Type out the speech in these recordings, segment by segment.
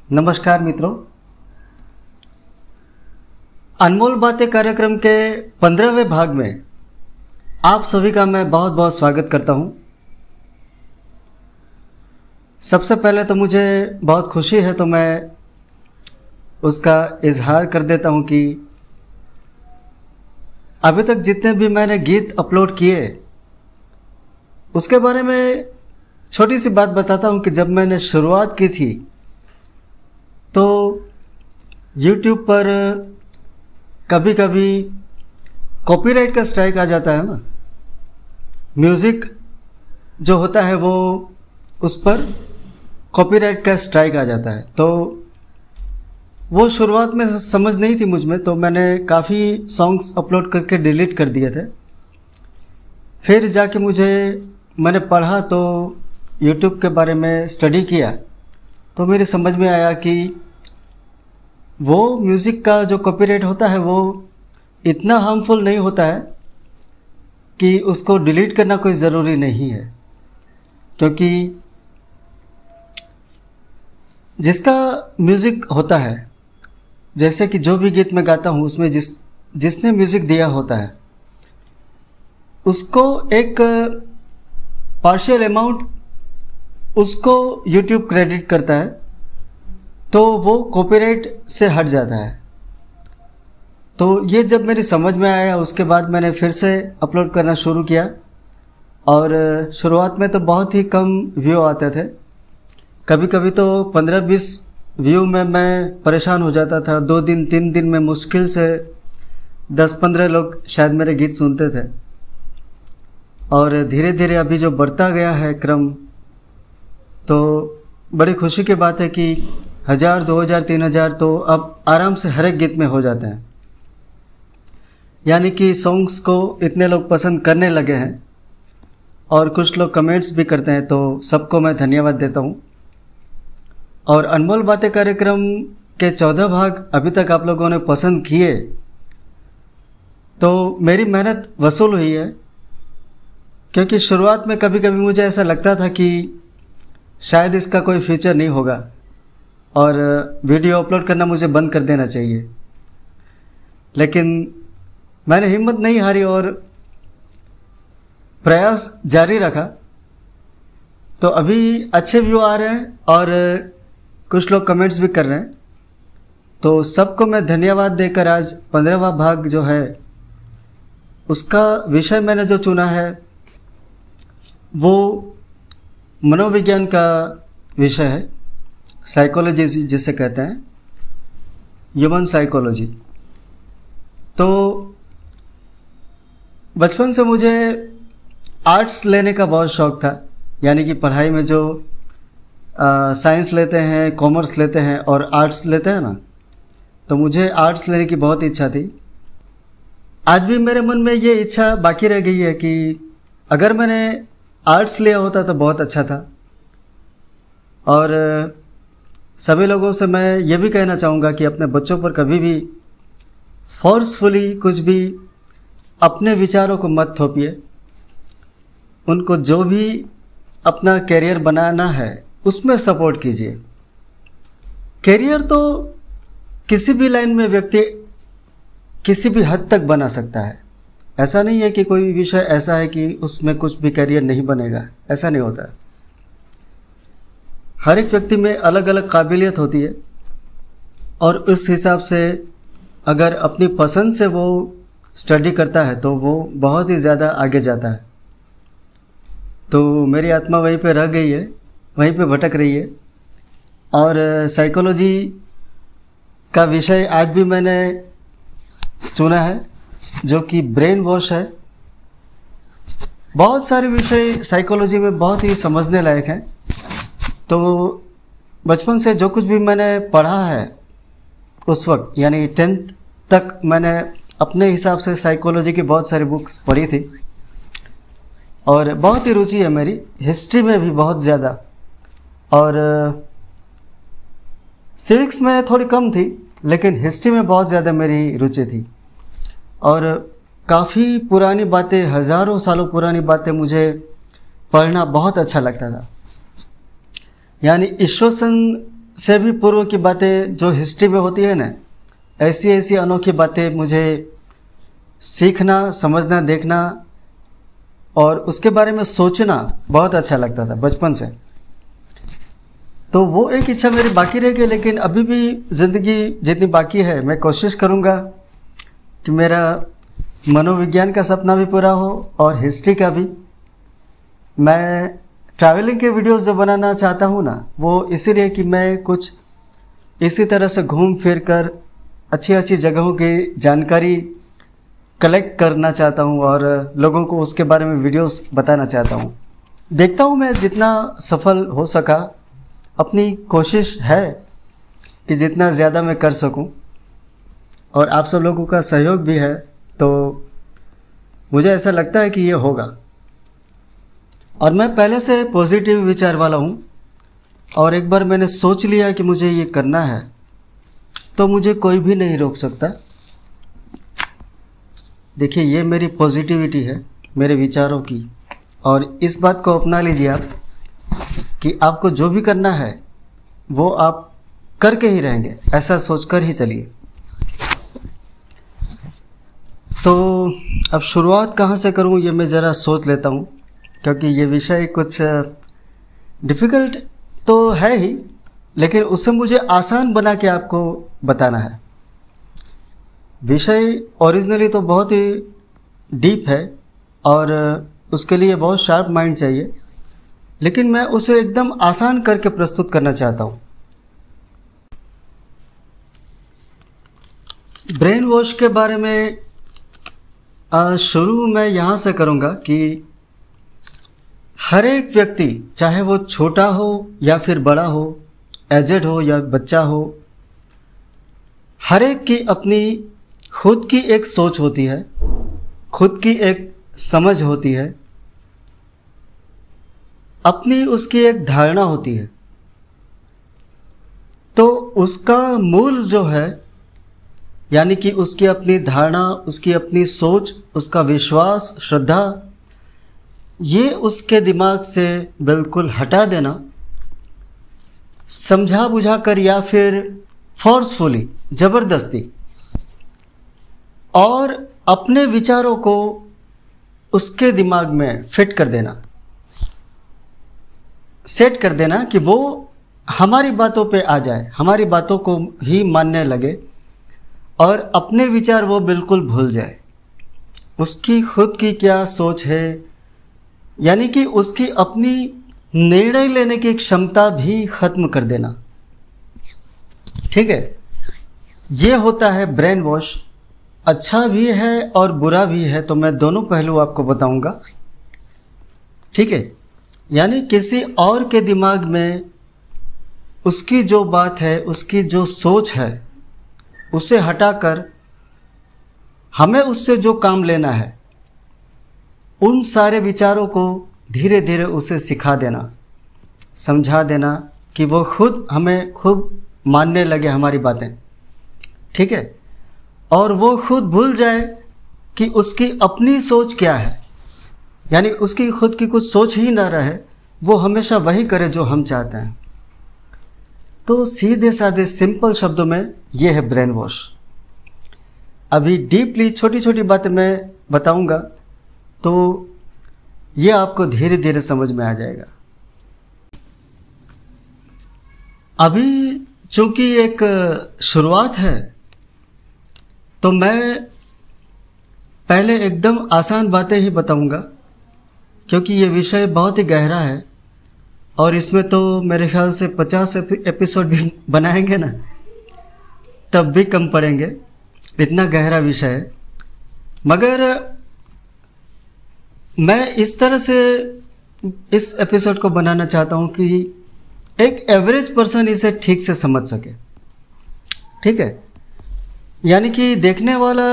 नमस्कार मित्रों, अनमोल बातें कार्यक्रम के 15वें भाग में आप सभी का मैं बहुत बहुत स्वागत करता हूं। सबसे पहले तो मुझे बहुत खुशी है, तो मैं उसका इजहार कर देता हूं कि अभी तक जितने भी मैंने गीत अपलोड किए उसके बारे में छोटी सी बात बताता हूं कि जब मैंने शुरुआत की थी तो YouTube पर कभी कभी कॉपीराइट का स्ट्राइक आ जाता है ना। म्यूज़िक जो होता है वो उस पर कॉपीराइट का स्ट्राइक आ जाता है। तो वो शुरुआत में समझ नहीं थी मुझ में, तो मैंने काफ़ी सॉन्ग्स अपलोड करके डिलीट कर दिए थे। फिर जाके मैंने पढ़ा, तो YouTube के बारे में स्टडी किया, तो मेरे समझ में आया कि वो म्यूज़िक का जो कॉपीराइट होता है वो इतना हार्मफुल नहीं होता है कि उसको डिलीट करना कोई ज़रूरी नहीं है। क्योंकि जिसका म्यूज़िक होता है, जैसे कि जो भी गीत मैं गाता हूँ उसमें जिसने म्यूज़िक दिया होता है उसको एक पार्शियल अमाउंट उसको YouTube क्रेडिट करता है, तो वो कॉपीराइट से हट जाता है। तो ये जब मेरी समझ में आया, उसके बाद मैंने फिर से अपलोड करना शुरू किया। और शुरुआत में तो बहुत ही कम व्यू आते थे, कभी कभी तो 15-20 व्यू में मैं परेशान हो जाता था। 2 दिन 3 दिन में मुश्किल से 10-15 लोग शायद मेरे गीत सुनते थे। और धीरे धीरे अभी जो बढ़ता गया है क्रम, तो बड़ी खुशी की बात है कि 1000, 2000, 3000 तो अब आराम से हर एक गीत में हो जाते हैं। यानी कि सॉन्ग्स को इतने लोग पसंद करने लगे हैं और कुछ लोग कमेंट्स भी करते हैं, तो सबको मैं धन्यवाद देता हूँ। और अनमोल बातें कार्यक्रम के 14 भाग अभी तक आप लोगों ने पसंद किए, तो मेरी मेहनत वसूल हुई है। क्योंकि शुरुआत में कभी कभी मुझे ऐसा लगता था कि शायद इसका कोई फ्यूचर नहीं होगा और वीडियो अपलोड करना मुझे बंद कर देना चाहिए, लेकिन मैंने हिम्मत नहीं हारी और प्रयास जारी रखा। तो अभी अच्छे व्यू आ रहे हैं और कुछ लोग कमेंट्स भी कर रहे हैं, तो सबको मैं धन्यवाद देकर आज 15वां भाग जो है उसका विषय मैंने जो चुना है वो मनोविज्ञान का विषय है, साइकोलॉजी जिसे कहते हैं, ह्यूमन साइकोलॉजी। तो बचपन से मुझे आर्ट्स लेने का बहुत शौक था। यानी कि पढ़ाई में जो साइंस लेते हैं, कॉमर्स लेते हैं और आर्ट्स लेते हैं ना, तो मुझे आर्ट्स लेने की बहुत इच्छा थी। आज भी मेरे मन में ये इच्छा बाकी रह गई है कि अगर मैंने आर्ट्स लिया होता तो बहुत अच्छा था। और सभी लोगों से मैं ये भी कहना चाहूँगा कि अपने बच्चों पर कभी भी फोर्सफुली कुछ भी अपने विचारों को मत थोपिए। उनको जो भी अपना कैरियर बनाना है उसमें सपोर्ट कीजिए। कैरियर तो किसी भी लाइन में व्यक्ति किसी भी हद तक बना सकता है। ऐसा नहीं है कि कोई विषय ऐसा है कि उसमें कुछ भी करियर नहीं बनेगा, ऐसा नहीं होता। हर एक व्यक्ति में अलग अलग काबिलियत होती है और उस हिसाब से अगर अपनी पसंद से वो स्टडी करता है तो वो बहुत ही ज़्यादा आगे जाता है। तो मेरी आत्मा वहीं पे रह गई है, वहीं पे भटक रही है। और साइकोलॉजी का विषय आज भी मैंने चुना है, जो कि ब्रेन वॉश है। बहुत सारे विषय साइकोलॉजी में बहुत ही समझने लायक हैं। तो बचपन से जो कुछ भी मैंने पढ़ा है उस वक्त, यानी 10th तक मैंने अपने हिसाब से साइकोलॉजी की बहुत सारी बुक्स पढ़ी थी। और बहुत ही रुचि है मेरी हिस्ट्री में भी बहुत ज़्यादा, और सिविक्स में थोड़ी कम थी, लेकिन हिस्ट्री में बहुत ज़्यादा मेरी रुचि थी। और काफ़ी पुरानी बातें, हज़ारों सालों पुरानी बातें मुझे पढ़ना बहुत अच्छा लगता था। यानी ईश्वसन से भी पूर्व की बातें जो हिस्ट्री में होती है ना, ऐसी ऐसी अनोखी बातें मुझे सीखना, समझना, देखना और उसके बारे में सोचना बहुत अच्छा लगता था बचपन से। तो वो एक इच्छा मेरी बाकी रह गई, लेकिन अभी भी ज़िंदगी जितनी बाकी है मैं कोशिश करूँगा कि मेरा मनोविज्ञान का सपना भी पूरा हो और हिस्ट्री का भी। मैं ट्रैवलिंग के वीडियोस जो बनाना चाहता हूँ ना, वो इसीलिए कि मैं कुछ इसी तरह से घूम फिर कर अच्छी अच्छी जगहों की जानकारी कलेक्ट करना चाहता हूँ और लोगों को उसके बारे में वीडियोस बताना चाहता हूँ। देखता हूँ मैं जितना सफल हो सका, अपनी कोशिश है कि जितना ज़्यादा मैं कर सकूं, और आप सब लोगों का सहयोग भी है, तो मुझे ऐसा लगता है कि ये होगा। और मैं पहले से पॉजिटिव विचार वाला हूं, और एक बार मैंने सोच लिया कि मुझे ये करना है तो मुझे कोई भी नहीं रोक सकता। देखिए, ये मेरी पॉजिटिविटी है मेरे विचारों की, और इस बात को अपना लीजिए आप कि आपको जो भी करना है वो आप करके ही रहेंगे, ऐसा सोचकर ही चलिए। तो अब शुरुआत कहाँ से करूँ ये मैं ज़रा सोच लेता हूँ, क्योंकि ये विषय कुछ डिफ़िकल्ट तो है ही, लेकिन उससे मुझे आसान बना के आपको बताना है। विषय ओरिजिनली तो बहुत ही डीप है और उसके लिए बहुत शार्प माइंड चाहिए, लेकिन मैं उसे एकदम आसान करके प्रस्तुत करना चाहता हूँ। ब्रेन वॉश के बारे में शुरू मैं यहाँ से करूँगा कि हर एक व्यक्ति, चाहे वो छोटा हो या फिर बड़ा हो, एजेड हो या बच्चा हो, हर एक की अपनी खुद की एक सोच होती है, खुद की एक समझ होती है, अपनी उसकी एक धारणा होती है। तो उसका मूल जो है, यानी कि उसकी अपनी धारणा, उसकी अपनी सोच, उसका विश्वास, श्रद्धा, ये उसके दिमाग से बिल्कुल हटा देना, समझा बुझा कर या फिर फोर्सफुली, जबरदस्ती, और अपने विचारों को उसके दिमाग में फिट कर देना, सेट कर देना कि वो हमारी बातों पे आ जाए, हमारी बातों को ही मानने लगे और अपने विचार वो बिल्कुल भूल जाए। उसकी खुद की क्या सोच है, यानी कि उसकी अपनी निर्णय लेने की क्षमता भी खत्म कर देना। ठीक है, ये होता है ब्रेन वॉश। अच्छा भी है और बुरा भी है, तो मैं दोनों पहलू आपको बताऊंगा। ठीक है, यानी किसी और के दिमाग में उसकी जो बात है, उसकी जो सोच है, उसे हटाकर हमें उससे जो काम लेना है, उन सारे विचारों को धीरे धीरे उसे सिखा देना, समझा देना कि वो खुद हमें खुद मानने लगे हमारी बातें। ठीक है, और वो खुद भूल जाए कि उसकी अपनी सोच क्या है, यानी उसकी खुद की कुछ सोच ही ना रहे, वो हमेशा वही करे जो हम चाहते हैं। तो सीधे साधे सिंपल शब्दों में ये है ब्रेन वॉश। अभी डीपली छोटी छोटी बातें मैं बताऊंगा, तो ये आपको धीरे धीरे समझ में आ जाएगा। अभी चूंकि एक शुरुआत है, तो मैं पहले एकदम आसान बातें ही बताऊंगा, क्योंकि ये विषय बहुत ही गहरा है और इसमें तो मेरे ख्याल से 50 एपिसोड भी बनाएंगे ना, तब भी कम पड़ेंगे, इतना गहरा विषय है। मगर मैं इस तरह से इस एपिसोड को बनाना चाहता हूं कि एक एवरेज पर्सन इसे ठीक से समझ सके। ठीक है, यानी कि देखने वाला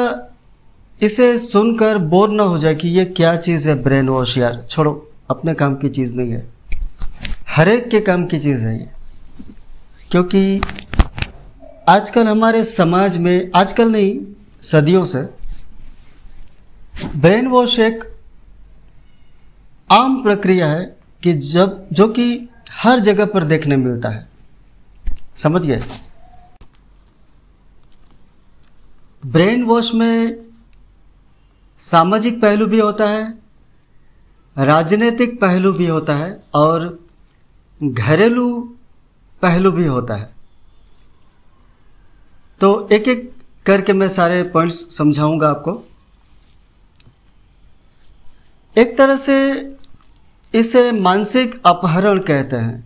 इसे सुनकर बोर ना हो जाए कि ये क्या चीज़ है ब्रेन वॉश, यार छोड़ो, अपने काम की चीज़ नहीं है, हर एक के काम की चीज़ है ये। क्योंकि आजकल हमारे समाज में, आजकल नहीं सदियों से, ब्रेन वॉश एक आम प्रक्रिया है कि जो कि हर जगह पर देखने मिलता है। समझ गए। ब्रेन वॉश में सामाजिक पहलू भी होता है, राजनीतिक पहलू भी होता है और घरेलू पहलू भी होता है। तो एक एक करके मैं सारे पॉइंट्स समझाऊंगा आपको। एक तरह से इसे मानसिक अपहरण कहते हैं,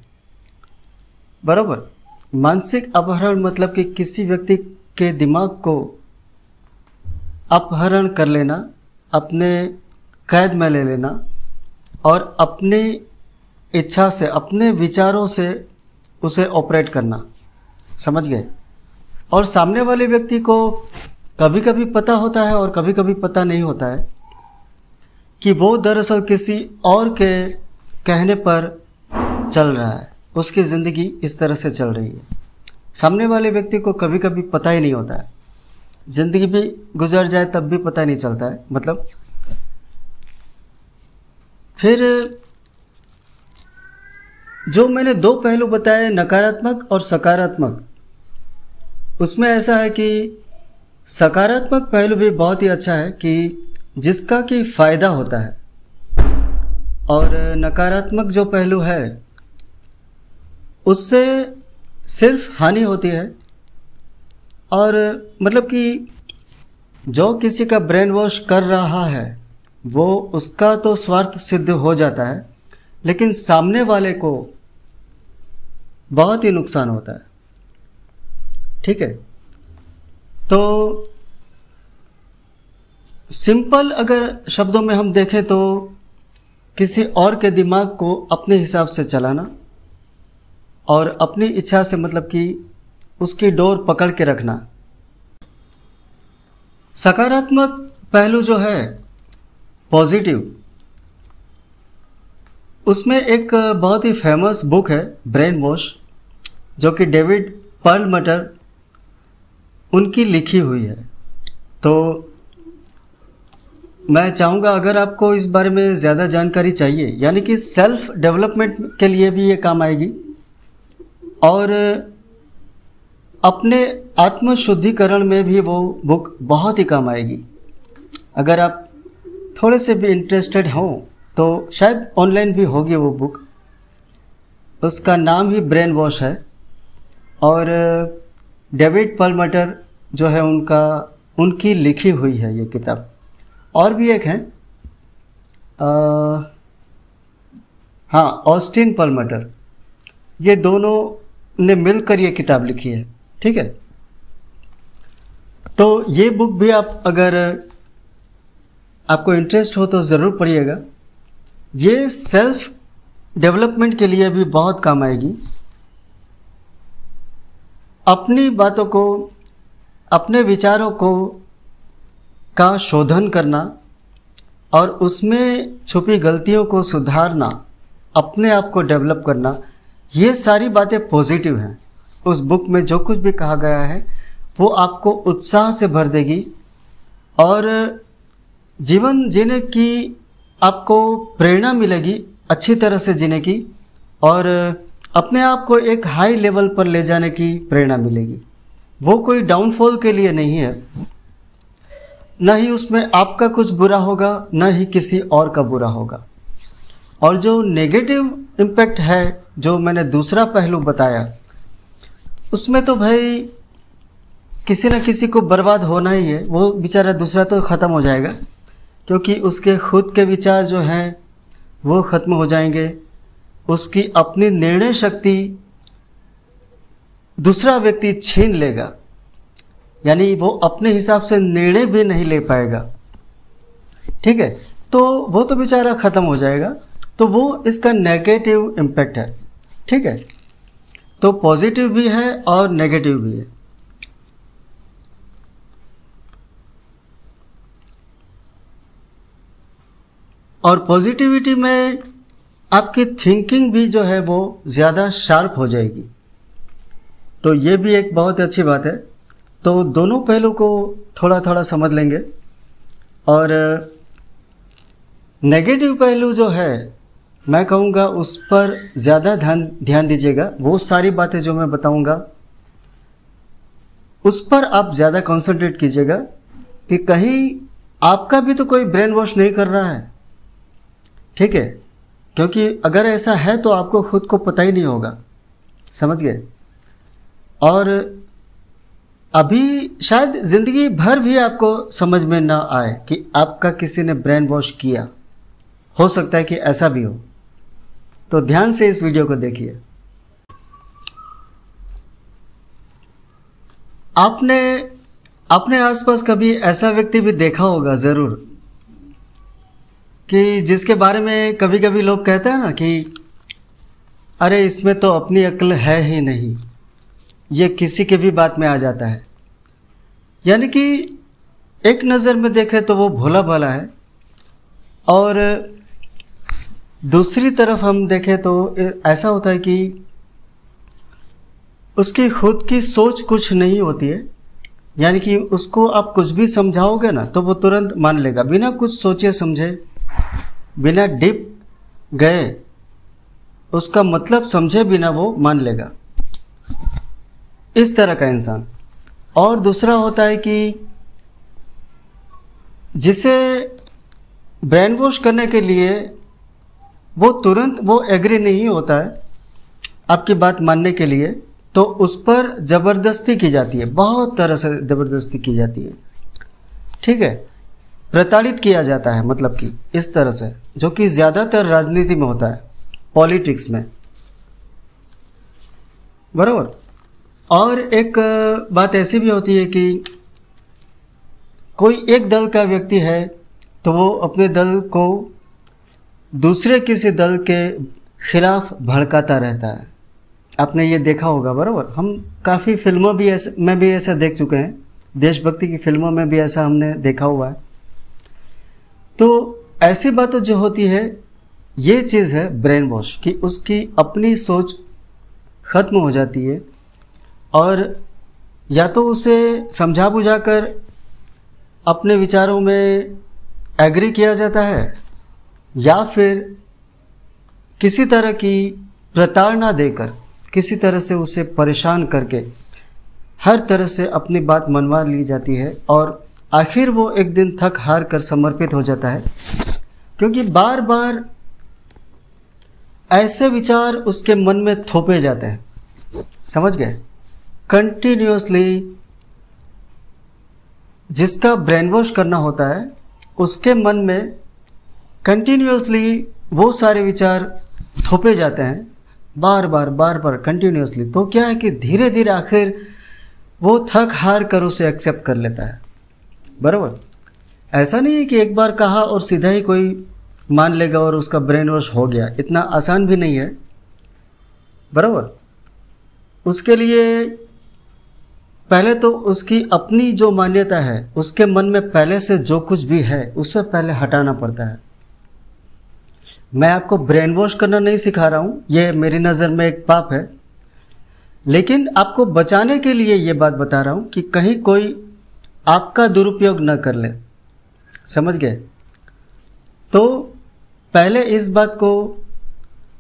बराबर। मानसिक अपहरण मतलब कि किसी व्यक्ति के दिमाग को अपहरण कर लेना, अपने कैद में ले लेना और अपनी इच्छा से, अपने विचारों से उसे ऑपरेट करना, समझ गए। और सामने वाले व्यक्ति को कभी कभी पता होता है और कभी कभी पता नहीं होता है कि वो दरअसल किसी और के कहने पर चल रहा है, उसकी ज़िंदगी इस तरह से चल रही है। सामने वाले व्यक्ति को कभी कभी पता ही नहीं होता है, ज़िंदगी भी गुजर जाए तब भी पता नहीं चलता है। मतलब फिर जो मैंने दो पहलू बताए, नकारात्मक और सकारात्मक, उसमें ऐसा है कि सकारात्मक पहलू भी बहुत ही अच्छा है कि जिसका कि फायदा होता है, और नकारात्मक जो पहलू है उससे सिर्फ हानि होती है। और मतलब कि जो किसी का ब्रेन वॉश कर रहा है वो उसका तो स्वार्थ सिद्ध हो जाता है, लेकिन सामने वाले को बहुत ही नुकसान होता है, ठीक है। तो सिंपल अगर शब्दों में हम देखें तो किसी और के दिमाग को अपने हिसाब से चलाना और अपनी इच्छा से, मतलब कि उसकी डोर पकड़ के रखना। सकारात्मक पहलू जो है पॉजिटिव, उसमें एक बहुत ही फेमस बुक है ब्रेन वॉश, जो कि डेविड पर्लमटर उनकी लिखी हुई है। तो मैं चाहूँगा अगर आपको इस बारे में ज़्यादा जानकारी चाहिए, यानी कि सेल्फ डेवलपमेंट के लिए भी ये काम आएगी और अपने आत्म शुद्धिकरण में भी वो बुक बहुत ही काम आएगी। अगर आप थोड़े से भी इंटरेस्टेड हों तो शायद ऑनलाइन भी होगी वो बुक। उसका नाम ही ब्रेन वॉश है और डेविड पर्लमटर जो है उनकी लिखी हुई है ये किताब। और भी एक है हाँ, ऑस्टिन पर्लमटर, ये दोनों ने मिलकर ये किताब लिखी है, ठीक है। तो ये बुक भी आप अगर आपको इंटरेस्ट हो तो ज़रूर पढ़िएगा। ये सेल्फ डेवलपमेंट के लिए भी बहुत काम आएगी। अपनी बातों को, अपने विचारों को का शोधन करना और उसमें छुपी गलतियों को सुधारना, अपने आप को डेवलप करना, ये सारी बातें पॉजिटिव हैं। उस बुक में जो कुछ भी कहा गया है वो आपको उत्साह से भर देगी और जीवन जीने की आपको प्रेरणा मिलेगी, अच्छी तरह से जीने की, और अपने आप को एक हाई लेवल पर ले जाने की प्रेरणा मिलेगी। वो कोई डाउनफॉल के लिए नहीं है, न ही उसमें आपका कुछ बुरा होगा, न ही किसी और का बुरा होगा। और जो नेगेटिव इम्पैक्ट है, जो मैंने दूसरा पहलू बताया, उसमें तो भाई किसी न किसी को बर्बाद होना ही है। वो बेचारा दूसरा तो ख़त्म हो जाएगा, क्योंकि उसके खुद के विचार जो हैं वो ख़त्म हो जाएंगे। उसकी अपनी निर्णय शक्ति दूसरा व्यक्ति छीन लेगा, यानी वो अपने हिसाब से निर्णय भी नहीं ले पाएगा, ठीक है। तो वो तो बेचारा ख़त्म हो जाएगा। तो वो इसका नेगेटिव इम्पैक्ट है, ठीक है। तो पॉजिटिव भी है और नेगेटिव भी है। और पॉजिटिविटी में आपकी थिंकिंग भी जो है वो ज़्यादा शार्प हो जाएगी। तो ये भी एक बहुत अच्छी बात है। तो दोनों पहलू को थोड़ा थोड़ा समझ लेंगे। और नेगेटिव पहलू जो है, मैं कहूँगा उस पर ज़्यादा ध्यान दीजिएगा। वो सारी बातें जो मैं बताऊँगा उस पर आप ज़्यादा कंसंट्रेट कीजिएगा कि कहीं आपका भी तो कोई ब्रेन वॉश नहीं कर रहा है, ठीक है? क्योंकि अगर ऐसा है तो आपको खुद को पता ही नहीं होगा, समझ गए? और अभी शायद ज़िंदगी भर भी आपको समझ में ना आए कि आपका किसी ने ब्रेन वॉश किया। हो सकता है कि ऐसा भी हो। तो ध्यान से इस वीडियो को देखिए। आपने अपने आसपास कभी ऐसा व्यक्ति भी देखा होगा ज़रूर कि जिसके बारे में कभी कभी लोग कहते हैं ना कि अरे इसमें तो अपनी अक्ल है ही नहीं, ये किसी के भी बात में आ जाता है। यानी कि एक नज़र में देखें तो वो भोला भाला है, और दूसरी तरफ हम देखें तो ऐसा होता है कि उसकी खुद की सोच कुछ नहीं होती है। यानी कि उसको आप कुछ भी समझाओगे ना तो वो तुरंत मान लेगा, बिना कुछ सोचे समझे, बिना डीप गए, उसका मतलब समझे बिना वो मान लेगा, इस तरह का इंसान। और दूसरा होता है कि जिसे ब्रेन वॉश करने के लिए वो तुरंत वो एग्री नहीं होता है आपकी बात मानने के लिए, तो उस पर ज़बरदस्ती की जाती है, बहुत तरह से ज़बरदस्ती की जाती है, ठीक है? प्रताड़ित किया जाता है, मतलब कि इस तरह से, जो कि ज़्यादातर राजनीति में होता है, पॉलिटिक्स में, बराबर। और एक बात ऐसी भी होती है कि कोई एक दल का व्यक्ति है तो वो अपने दल को दूसरे किसी दल के खिलाफ भड़काता रहता है। आपने ये देखा होगा, बराबर। हम काफ़ी फिल्मों भी में भी ऐसा देख चुके हैं, देशभक्ति की फिल्मों में भी ऐसा हमने देखा हुआ है। तो ऐसी बातें जो होती है, ये चीज़ है ब्रेन वॉश, कि उसकी अपनी सोच खत्म हो जाती है, और या तो उसे समझा बुझाकर अपने विचारों में एग्री किया जाता है, या फिर किसी तरह की प्रताड़ना देकर, किसी तरह से उसे परेशान करके हर तरह से अपनी बात मनवा ली जाती है, और आखिर वो एक दिन थक हार कर समर्पित हो जाता है, क्योंकि बार बार ऐसे विचार उसके मन में थोपे जाते हैं, समझ गए? कंटिन्यूअसली जिसका ब्रेन वॉश करना होता है उसके मन में कंटिन्यूअसली वो सारे विचार थोपे जाते हैं, बार बार कंटिन्यूअसली। तो क्या है कि धीरे धीरे आखिर वो थक हार कर उसे एक्सेप्ट कर लेता है, बराबर। ऐसा नहीं है कि एक बार कहा और सीधा ही कोई मान लेगा और उसका ब्रेन वॉश हो गया, इतना आसान भी नहीं है, बराबर। उसके लिए पहले तो उसकी अपनी जो मान्यता है, उसके मन में पहले से जो कुछ भी है उसे पहले हटाना पड़ता है। मैं आपको ब्रेन वॉश करना नहीं सिखा रहा हूँ, ये मेरी नज़र में एक पाप है, लेकिन आपको बचाने के लिए ये बात बता रहा हूँ कि कहीं कोई आपका दुरुपयोग न कर ले, समझ गए? तो पहले इस बात को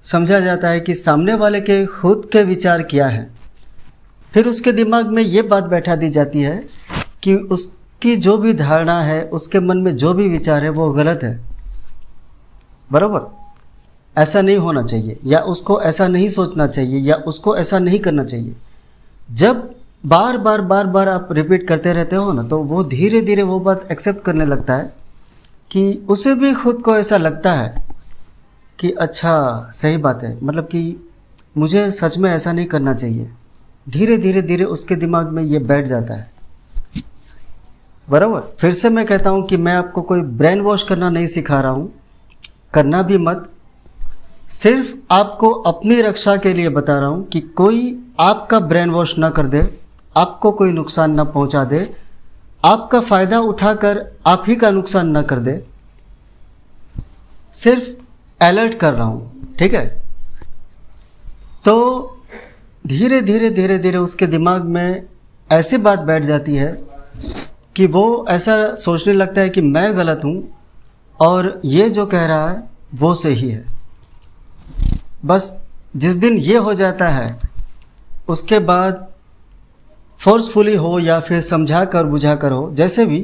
समझा जाता है कि सामने वाले के खुद के विचार क्या है, फिर उसके दिमाग में ये बात बैठा दी जाती है कि उसकी जो भी धारणा है, उसके मन में जो भी विचार है वो गलत है, बराबर। ऐसा नहीं होना चाहिए, या उसको ऐसा नहीं सोचना चाहिए, या उसको ऐसा नहीं करना चाहिए। जब बार बार आप रिपीट करते रहते हो ना, तो वो धीरे धीरे वो बात एक्सेप्ट करने लगता है कि उसे भी खुद को ऐसा लगता है कि अच्छा सही बात है, मतलब कि मुझे सच में ऐसा नहीं करना चाहिए। धीरे धीरे उसके दिमाग में ये बैठ जाता है, बराबर। फिर से मैं कहता हूँ कि मैं आपको कोई ब्रेन वॉश करना नहीं सिखा रहा हूँ, करना भी मत, सिर्फ आपको अपनी रक्षा के लिए बता रहा हूँ कि कोई आपका ब्रेन वॉश ना कर दे, आपको कोई नुकसान ना पहुँचा दे, आपका फ़ायदा उठाकर आप ही का नुकसान ना कर दे, सिर्फ अलर्ट कर रहा हूँ, ठीक है? तो धीरे धीरे उसके दिमाग में ऐसी बात बैठ जाती है कि वो ऐसा सोचने लगता है कि मैं गलत हूँ और ये जो कह रहा है वो सही है। बस जिस दिन ये हो जाता है, उसके बाद फोर्सफुली हो या फिर समझा कर बुझा कर हो, जैसे भी,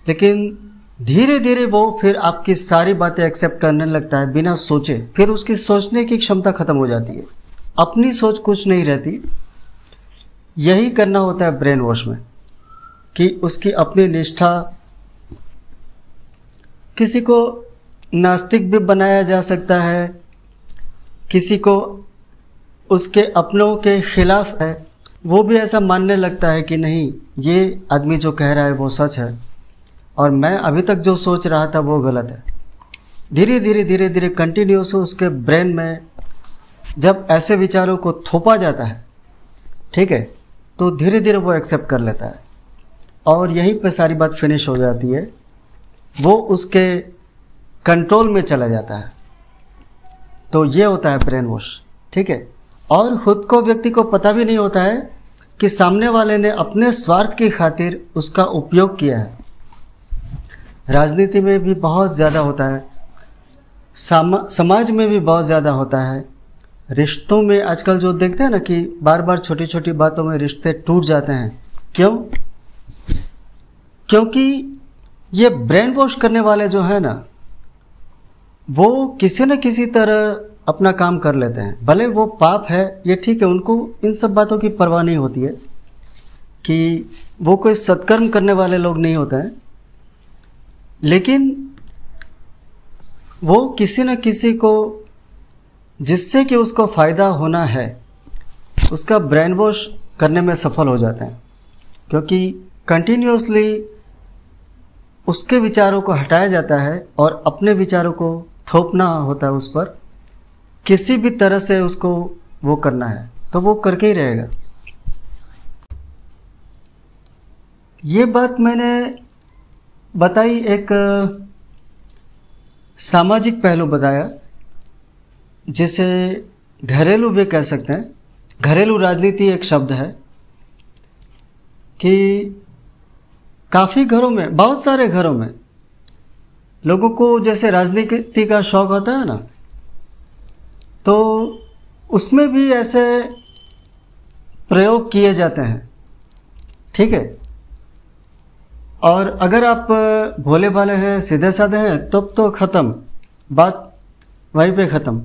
लेकिन धीरे धीरे वो फिर आपकी सारी बातें एक्सेप्ट करने लगता है बिना सोचे। फिर उसकी सोचने की क्षमता खत्म हो जाती है, अपनी सोच कुछ नहीं रहती। यही करना होता है ब्रेन वॉश में, कि उसकी अपनी निष्ठा, किसी को नास्तिक भी बनाया जा सकता है, किसी को उसके अपनों के खिलाफ है, वो भी ऐसा मानने लगता है कि नहीं, ये आदमी जो कह रहा है वो सच है और मैं अभी तक जो सोच रहा था वो गलत है। धीरे धीरे कंटिन्यूस उसके ब्रेन में जब ऐसे विचारों को थोपा जाता है, ठीक है, तो धीरे धीरे वो एक्सेप्ट कर लेता है और यहीं पे सारी बात फिनिश हो जाती है। वो उसके कंट्रोल में चला जाता है। तो ये होता है ब्रेन वॉश, ठीक है। और खुद को, व्यक्ति को पता भी नहीं होता है कि सामने वाले ने अपने स्वार्थ की खातिर उसका उपयोग किया है। राजनीति में भी बहुत ज़्यादा होता है, समाज में भी बहुत ज़्यादा होता है, रिश्तों में आजकल जो देखते हैं ना कि बार बार छोटी छोटी बातों में रिश्ते टूट जाते हैं। क्यों? क्योंकि ये ब्रेन वॉश करने वाले जो है ना, वो किसी न किसी तरह अपना काम कर लेते हैं। भले वो पाप है, ये ठीक है, उनको इन सब बातों की परवाह नहीं होती है कि वो कोई सत्कर्म करने वाले लोग नहीं होते हैं, लेकिन वो किसी न किसी को, जिससे कि उसको फ़ायदा होना है, उसका ब्रेन वॉश करने में सफल हो जाते हैं। क्योंकि कंटिन्यूसली उसके विचारों को हटाया जाता है और अपने विचारों को थोपना होता है उस पर, किसी भी तरह से उसको वो करना है तो वो करके ही रहेगा। ये बात मैंने बताई, एक सामाजिक पहलू बताया, जिसे घरेलू भी कह सकते हैं। घरेलू राजनीति एक शब्द है कि काफ़ी घरों में, बहुत सारे घरों में लोगों को जैसे राजनीति का शौक होता है ना, तो उसमें भी ऐसे प्रयोग किए जाते हैं, ठीक है। और अगर आप भोले भाले हैं, सीधे साधे हैं, तब तो ख़त्म, बात वहीं पे ख़त्म।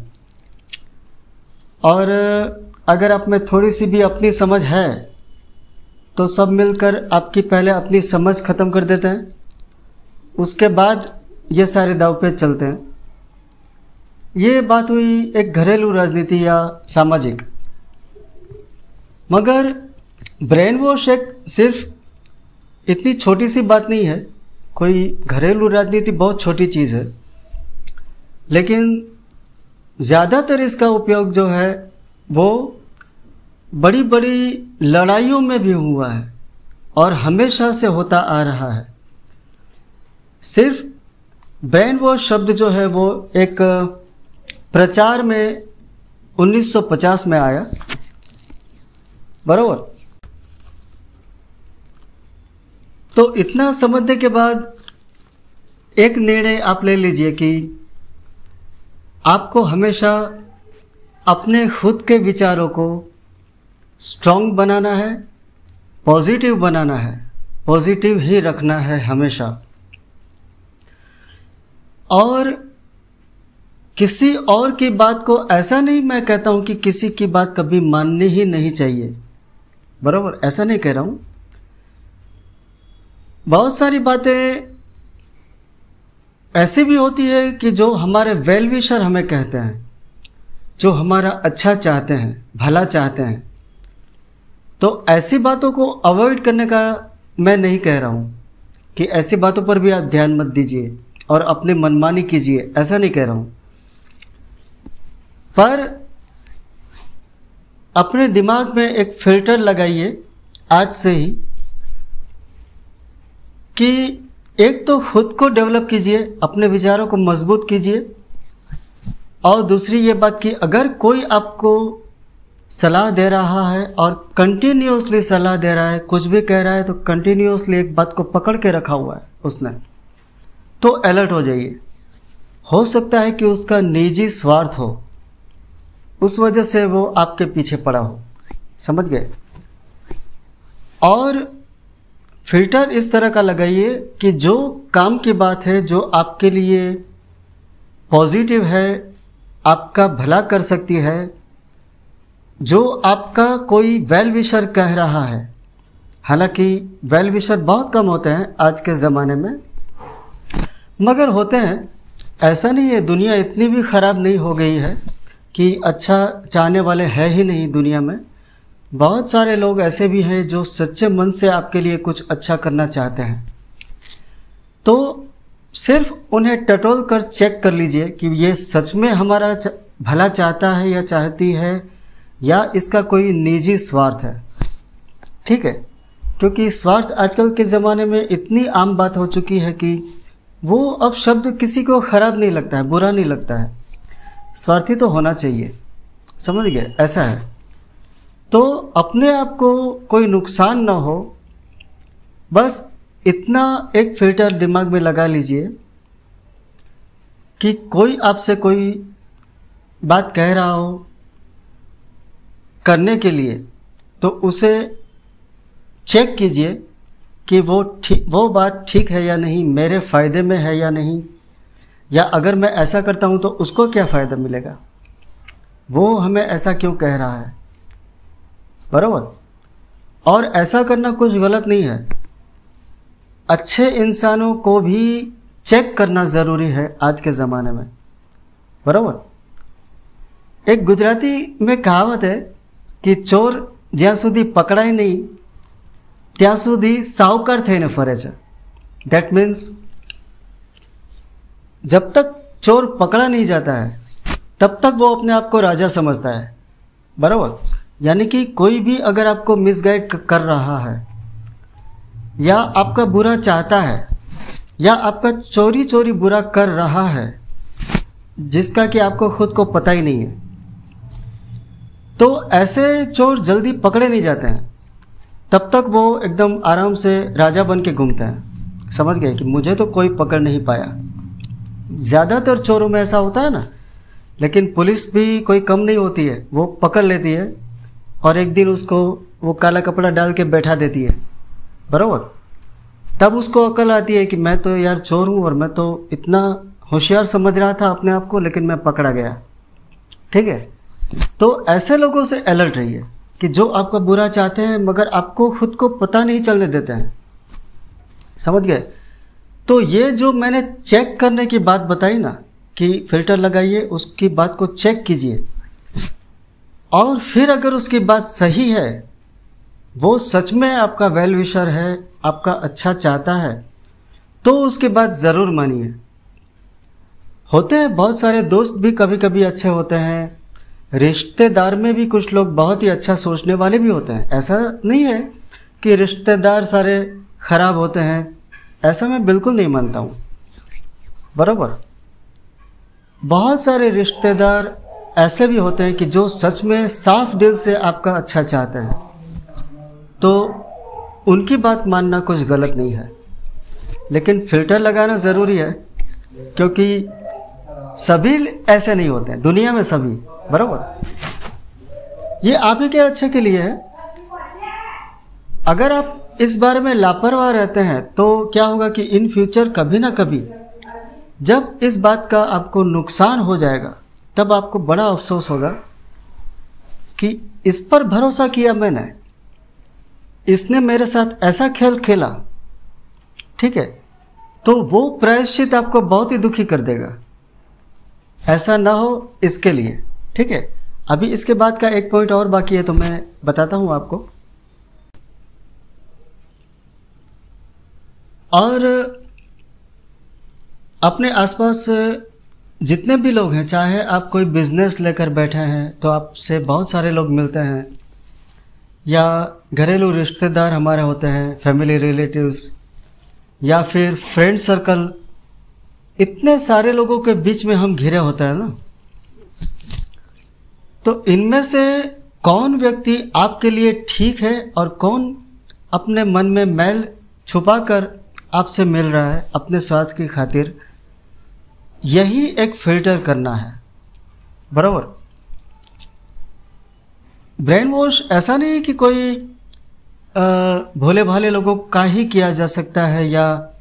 और अगर आप में थोड़ी सी भी अपनी समझ है तो सब मिलकर आपकी पहले अपनी समझ ख़त्म कर देते हैं, उसके बाद ये सारे दाव पे चलते हैं। ये बात हुई एक घरेलू राजनीति या सामाजिक। मगर ब्रेन वॉश एक सिर्फ इतनी छोटी सी बात नहीं है। कोई घरेलू राजनीति बहुत छोटी चीज़ है, लेकिन ज़्यादातर इसका उपयोग जो है वो बड़ी बड़ी लड़ाइयों में भी हुआ है और हमेशा से होता आ रहा है। सिर्फ ब्रेन वॉश शब्द जो है वो एक प्रचार में 1950 में आया, बराबर। तो इतना समझने के बाद एक निर्णय आप ले लीजिए कि आपको हमेशा अपने खुद के विचारों को स्ट्रॉन्ग बनाना है, पॉजिटिव बनाना है, पॉजिटिव ही रखना है हमेशा। और किसी और की बात को, ऐसा नहीं मैं कहता हूं कि किसी की बात कभी माननी ही नहीं चाहिए, बराबर, ऐसा नहीं कह रहा हूं। बहुत सारी बातें ऐसी भी होती है कि जो हमारे वेल विशर हमें कहते हैं, जो हमारा अच्छा चाहते हैं, भला चाहते हैं, तो ऐसी बातों को अवॉइड करने का मैं नहीं कह रहा हूं कि ऐसी बातों पर भी आप ध्यान मत दीजिए और अपनी मनमानी कीजिए, ऐसा नहीं कह रहा हूं। पर अपने दिमाग में एक फिल्टर लगाइए आज से ही कि एक तो खुद को डेवलप कीजिए, अपने विचारों को मजबूत कीजिए, और दूसरी ये बात कि अगर कोई आपको सलाह दे रहा है और कंटिन्यूसली सलाह दे रहा है, कुछ भी कह रहा है, तो कंटिन्यूसली एक बात को पकड़ के रखा हुआ है उसने, तो अलर्ट हो जाइए। हो सकता है कि उसका निजी स्वार्थ हो, उस वजह से वो आपके पीछे पड़ा हो, समझ गए। और फिल्टर इस तरह का लगाइए कि जो काम की बात है, जो आपके लिए पॉजिटिव है, आपका भला कर सकती है, जो आपका कोई वेल विशर कह रहा है। हालांकि वेल विशर बहुत कम होते हैं आज के ज़माने में, मगर होते हैं। ऐसा नहीं है, दुनिया इतनी भी ख़राब नहीं हो गई है कि अच्छा चाहने वाले है ही नहीं दुनिया में। बहुत सारे लोग ऐसे भी हैं जो सच्चे मन से आपके लिए कुछ अच्छा करना चाहते हैं। तो सिर्फ उन्हें टटोल कर चेक कर लीजिए कि ये सच में हमारा भला चाहता है या चाहती है, या इसका कोई निजी स्वार्थ है। ठीक है, क्योंकि स्वार्थ आजकल के ज़माने में इतनी आम बात हो चुकी है कि वो अब शब्द किसी को ख़राब नहीं लगता है, बुरा नहीं लगता है। स्वार्थी तो होना चाहिए, समझ गए, ऐसा है। तो अपने आप को कोई नुकसान ना हो, बस इतना एक फिल्टर दिमाग में लगा लीजिए कि कोई आपसे कोई बात कह रहा हो करने के लिए, तो उसे चेक कीजिए कि वो बात ठीक है या नहीं, मेरे फ़ायदे में है या नहीं, या अगर मैं ऐसा करता हूं तो उसको क्या फ़ायदा मिलेगा, वो हमें ऐसा क्यों कह रहा है। बराबर। और ऐसा करना कुछ गलत नहीं है। अच्छे इंसानों को भी चेक करना ज़रूरी है आज के ज़माने में। बराबर। एक गुजराती में कहावत है कि चोर જ્યાં સુધી પકડાય નહીં ત્યાં સુધી સાવકાર થઈને ફરે છે। That means जब तक चोर पकड़ा नहीं जाता है तब तक वो अपने आप को राजा समझता है। बराबर। यानी कि कोई भी अगर आपको मिसगाइड कर रहा है, या आपका बुरा चाहता है, या आपका चोरी चोरी बुरा कर रहा है जिसका कि आपको खुद को पता ही नहीं है, तो ऐसे चोर जल्दी पकड़े नहीं जाते हैं। तब तक वो एकदम आराम से राजा बन के घूमते हैं। समझ गए कि मुझे तो कोई पकड़ नहीं पाया। ज़्यादातर चोरों में ऐसा होता है ना, लेकिन पुलिस भी कोई कम नहीं होती है, वो पकड़ लेती है और एक दिन उसको वो काला कपड़ा डाल के बैठा देती है। बराबर। तब उसको अकल आती है कि मैं तो यार चोर हूँ और मैं तो इतना होशियार समझ रहा था अपने आप को, लेकिन मैं पकड़ा गया। ठीक है। तो ऐसे लोगों से अलर्ट रहिए कि जो आपका बुरा चाहते हैं मगर आपको खुद को पता नहीं चलने देते हैं। समझ गए। तो ये जो मैंने चेक करने की बात बताई ना कि फिल्टर लगाइए, उसकी बात को चेक कीजिए, और फिर अगर उसकी बात सही है, वो सच में आपका वेल विशर है, आपका अच्छा चाहता है, तो उसकी बात ज़रूर मानिए। होते हैं बहुत सारे दोस्त भी कभी कभी अच्छे होते हैं, रिश्तेदार में भी कुछ लोग बहुत ही अच्छा सोचने वाले भी होते हैं। ऐसा नहीं है कि रिश्तेदार सारे खराब होते हैं, ऐसा मैं बिल्कुल नहीं मानता हूँ। बराबर। बहुत सारे रिश्तेदार ऐसे भी होते हैं कि जो सच में साफ दिल से आपका अच्छा चाहते हैं, तो उनकी बात मानना कुछ गलत नहीं है। लेकिन फिल्टर लगाना ज़रूरी है, क्योंकि सभी ऐसे नहीं होते हैं दुनिया में, सभी। बराबर। ये आप ही के अच्छे के लिए है। अगर आप इस बारे में लापरवाह रहते हैं तो क्या होगा कि इन फ्यूचर कभी ना कभी जब इस बात का आपको नुकसान हो जाएगा, तब आपको बड़ा अफसोस होगा कि इस पर भरोसा किया मैंने, इसने मेरे साथ ऐसा खेल खेला। ठीक है। तो वो प्रायश्चित आपको बहुत ही दुखी कर देगा। ऐसा ना हो इसके लिए। ठीक है। अभी इसके बाद का एक पॉइंट और बाकी है, तो मैं बताता हूं आपको। और अपने आसपास जितने भी लोग हैं, चाहे आप कोई बिजनेस लेकर बैठे हैं तो आपसे बहुत सारे लोग मिलते हैं, या घरेलू रिश्तेदार हमारे होते हैं, फैमिली रिलेटिव्स, या फिर फ्रेंड सर्कल, इतने सारे लोगों के बीच में हम घिरे होते हैं ना। तो इनमें से कौन व्यक्ति आपके लिए ठीक है और कौन अपने मन में मैल छुपाकर आपसे मिल रहा है अपने स्वार्थ की खातिर, यही एक फिल्टर करना है। बराबर। ब्रेन वॉश ऐसा नहीं है कि कोई भोले भाले लोगों का ही किया जा सकता है, या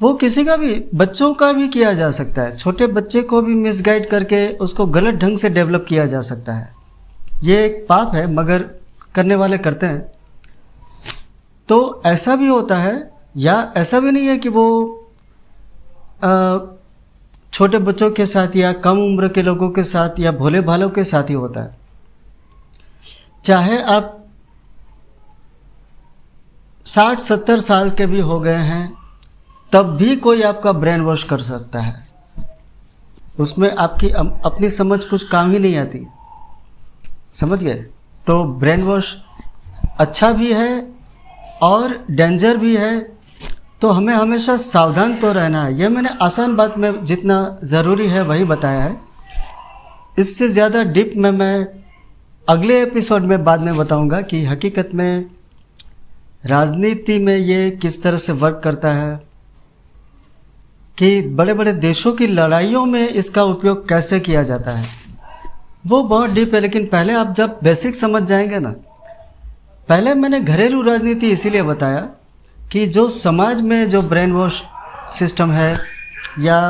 वो किसी का भी, बच्चों का भी किया जा सकता है। छोटे बच्चे को भी मिसगाइड करके उसको गलत ढंग से डेवलप किया जा सकता है। ये एक पाप है, मगर करने वाले करते हैं। तो ऐसा भी होता है, या ऐसा भी नहीं है कि वो छोटे बच्चों के साथ या कम उम्र के लोगों के साथ या भोले भालों के साथ ही होता है। चाहे आप 60-70 साल के भी हो गए हैं, तब भी कोई आपका ब्रेन वॉश कर सकता है। उसमें आपकी अपनी समझ कुछ काम ही नहीं आती, समझ गए? तो ब्रेन वॉश अच्छा भी है और डेंजर भी है, तो हमें हमेशा सावधान तो रहना है। यह मैंने आसान बात में जितना ज़रूरी है वही बताया है। इससे ज़्यादा डीप में मैं अगले एपिसोड में बाद में बताऊंगा कि हकीकत में राजनीति में ये किस तरह से वर्क करता है, कि बड़े बड़े देशों की लड़ाइयों में इसका उपयोग कैसे किया जाता है। वो बहुत डीप है, लेकिन पहले आप जब बेसिक समझ जाएंगे ना। पहले मैंने घरेलू राजनीति इसीलिए बताया कि जो समाज में जो ब्रेन वॉश सिस्टम है, या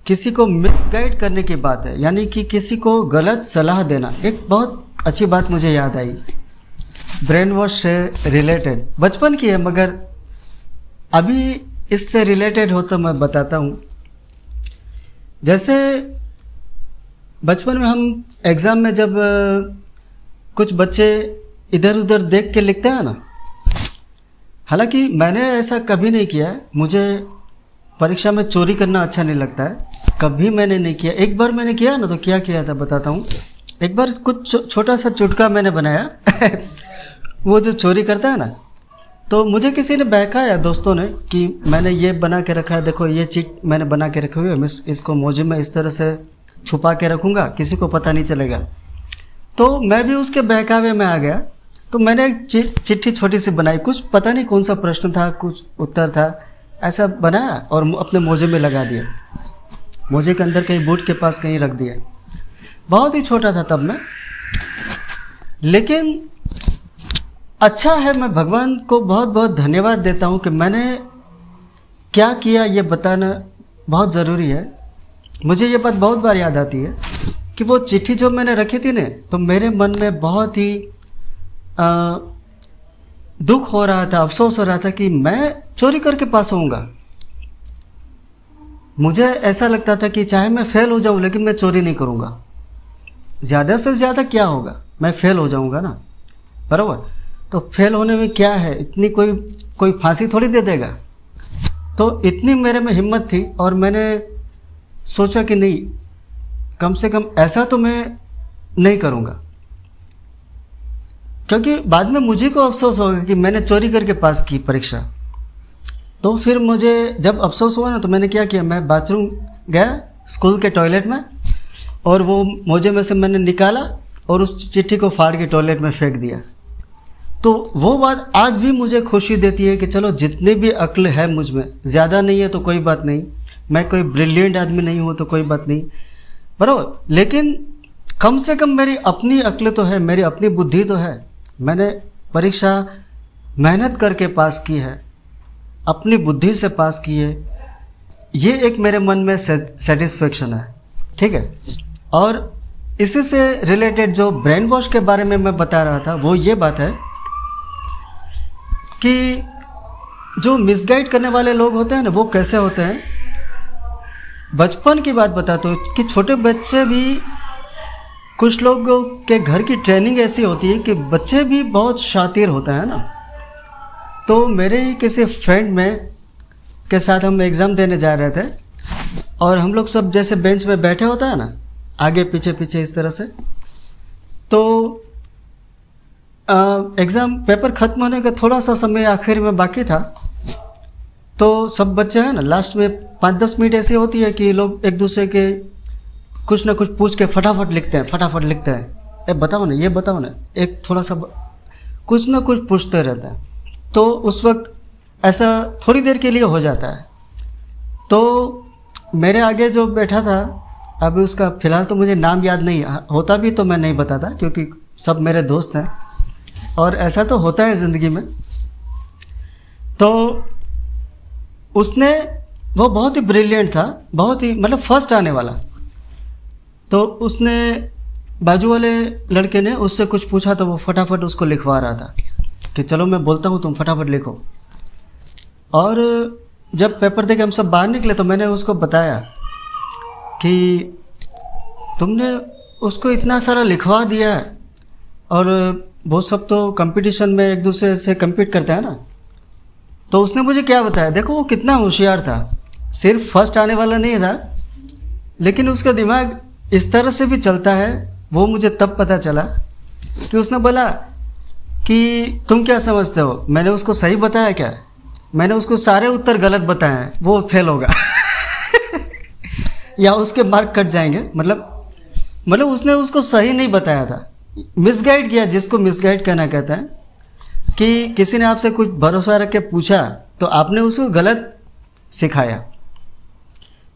किसी को मिसगाइड करने की बात है, यानी कि किसी को गलत सलाह देना। एक बहुत अच्छी बात मुझे याद आई ब्रेन वॉश से रिलेटेड, बचपन की है मगर अभी इससे रिलेटेड हो तो मैं बताता हूँ। जैसे बचपन में हम एग्ज़ाम में जब कुछ बच्चे इधर उधर देख के लिखते हैं ना, हालांकि मैंने ऐसा कभी नहीं किया है। मुझे परीक्षा में चोरी करना अच्छा नहीं लगता है, कभी मैंने नहीं किया। एक बार मैंने किया ना, तो क्या किया था बताता हूँ। एक बार कुछ छोटा सा चुटका मैंने बनाया वो जो चोरी करता है ना, तो मुझे किसी ने बहकाया, दोस्तों ने, कि मैंने ये बना के रखा है, देखो ये चीट मैंने बना के रखी हुई है, मैं इसको मोजे में इस तरह से छुपा के रखूँगा, किसी को पता नहीं चलेगा। तो मैं भी उसके बहकावे में आ गया। तो मैंने एक चिट्ठी छोटी सी बनाई, कुछ पता नहीं कौन सा प्रश्न था, कुछ उत्तर था, ऐसा बनाया और अपने मोजे में लगा दिया। मोजे के अंदर कहीं बूट के पास कहीं रख दिया। बहुत ही छोटा था तब मैं, लेकिन अच्छा है, मैं भगवान को बहुत बहुत धन्यवाद देता हूँ कि मैंने क्या किया, ये बताना बहुत ज़रूरी है। मुझे ये बात बहुत बार याद आती है कि वो चिट्ठी जो मैंने रखी थी ना, तो मेरे मन में बहुत ही दुख हो रहा था, अफसोस हो रहा था कि मैं चोरी करके पास होऊंगा। मुझे ऐसा लगता था कि चाहे मैं फेल हो जाऊं, लेकिन मैं चोरी नहीं करूंगा। ज़्यादा से ज़्यादा क्या होगा, मैं फेल हो जाऊंगा ना, बराबर। तो फेल होने में क्या है, इतनी कोई फांसी थोड़ी दे देगा। तो इतनी मेरे में हिम्मत थी और मैंने सोचा कि नहीं, कम से कम ऐसा तो मैं नहीं करूंगा, क्योंकि बाद में मुझे को अफसोस होगा कि मैंने चोरी करके पास की परीक्षा। तो फिर मुझे जब अफसोस हुआ ना, तो मैंने क्या किया, मैं बाथरूम गया स्कूल के टॉयलेट में, और वो मोजे में से मैंने निकाला और उस चिट्ठी को फाड़ के टॉयलेट में फेंक दिया। तो वो बात आज भी मुझे खुशी देती है कि चलो जितनी भी अक्ल है मुझ में, ज़्यादा नहीं है तो कोई बात नहीं, मैं कोई ब्रिलियंट आदमी नहीं हूँ तो कोई बात नहीं, बराबर, लेकिन कम से कम मेरी अपनी अक्ल तो है, मेरी अपनी बुद्धि तो है। मैंने परीक्षा मेहनत करके पास की है, अपनी बुद्धि से पास की है, ये एक मेरे मन में सेटिस्फेक्शन है, ठीक है। और इसी से रिलेटेड जो ब्रेन वॉश के बारे में मैं बता रहा था, वो ये बात है कि जो मिसगाइड करने वाले लोग होते हैं ना, वो कैसे होते हैं। बचपन की बात बताता हूँ कि छोटे बच्चे भी, कुछ लोगों के घर की ट्रेनिंग ऐसी होती है कि बच्चे भी बहुत शातिर होते हैं ना। तो मेरे ही किसी फ्रेंड में के साथ हम एग्ज़ाम देने जा रहे थे, और हम लोग सब जैसे बेंच में बैठे होता है ना, आगे पीछे पीछे इस तरह से। तो एग्ज़ाम पेपर ख़त्म होने का थोड़ा सा समय आखिर में बाकी था। तो सब बच्चे हैं ना, लास्ट में 5-10 मिनट ऐसी होती है कि लोग एक दूसरे के कुछ ना कुछ पूछ के फटाफट लिखते हैं, ए बताओ ना, ये बताओ ना, एक थोड़ा सा कुछ ना कुछ पूछते रहते हैं। तो उस वक्त ऐसा थोड़ी देर के लिए हो जाता है। तो मेरे आगे जो बैठा था, अभी उसका फ़िलहाल तो मुझे नाम याद नहीं, होता भी तो मैं नहीं बताता, क्योंकि सब मेरे दोस्त हैं। और ऐसा तो होता है ज़िंदगी में। तो उसने, वो बहुत ही ब्रिलियंट था, बहुत ही मतलब फर्स्ट आने वाला। तो उसने, बाजू वाले लड़के ने उससे कुछ पूछा तो वो फटाफट उसको लिखवा रहा था कि चलो मैं बोलता हूँ तुम फटाफट लिखो। और जब पेपर दे के हम सब बाहर निकले तो मैंने उसको बताया कि तुमने उसको इतना सारा लिखवा दिया है, और वो सब तो कंपटीशन में एक दूसरे से compete करते हैं ना। तो उसने मुझे क्या बताया, देखो वो कितना होशियार था, सिर्फ फर्स्ट आने वाला नहीं था, लेकिन उसका दिमाग इस तरह से भी चलता है। वो मुझे तब पता चला कि उसने बोला कि तुम क्या समझते हो, मैंने उसको सही बताया क्या? मैंने उसको सारे उत्तर गलत बताए हैं, वो फेल होगा या उसके मार्क कट जाएंगे। मतलब उसने उसको सही नहीं बताया था, मिसगाइड किया, जिसको मिसगाइड करना कहता है कि किसी ने आपसे कुछ भरोसा रख के पूछा तो आपने उसको गलत सिखाया।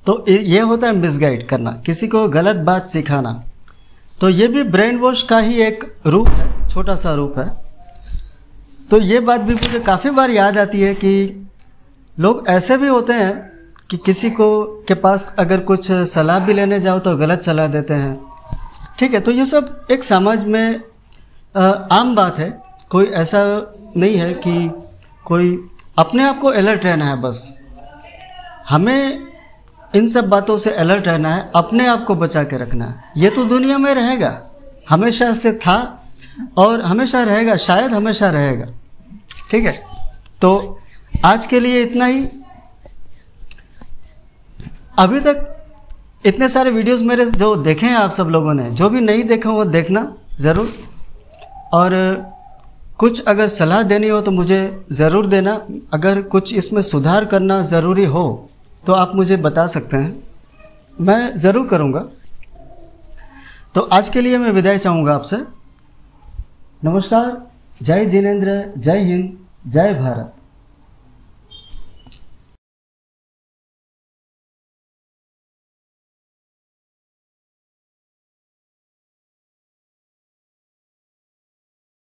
तो ये होता है मिसगाइड करना, किसी को गलत बात सिखाना। तो ये भी ब्रेन वॉश का ही एक रूप है, छोटा सा रूप है। तो ये बात भी मुझे काफ़ी बार याद आती है कि लोग ऐसे भी होते हैं कि किसी को के पास अगर कुछ सलाह भी लेने जाओ तो गलत सलाह देते हैं। ठीक है, तो ये सब एक समाज में आम बात है, कोई ऐसा नहीं है कि कोई, अपने आप को अलर्ट रहना है बस। हमें इन सब बातों से अलर्ट रहना है, अपने आप को बचा के रखना है। ये तो दुनिया में रहेगा, हमेशा से था और हमेशा रहेगा, शायद हमेशा रहेगा। ठीक है, तो आज के लिए इतना ही। अभी तक इतने सारे वीडियोस मेरे जो देखे हैं आप सब लोगों ने, जो भी नहीं देखा वो देखना ज़रूर। और कुछ अगर सलाह देनी हो तो मुझे ज़रूर देना। अगर कुछ इसमें सुधार करना ज़रूरी हो तो आप मुझे बता सकते हैं, मैं ज़रूर करूँगा। तो आज के लिए मैं विदाई चाहूँगा आपसे। नमस्कार, जय जिनेंद्र, जय हिंद, जय भारत।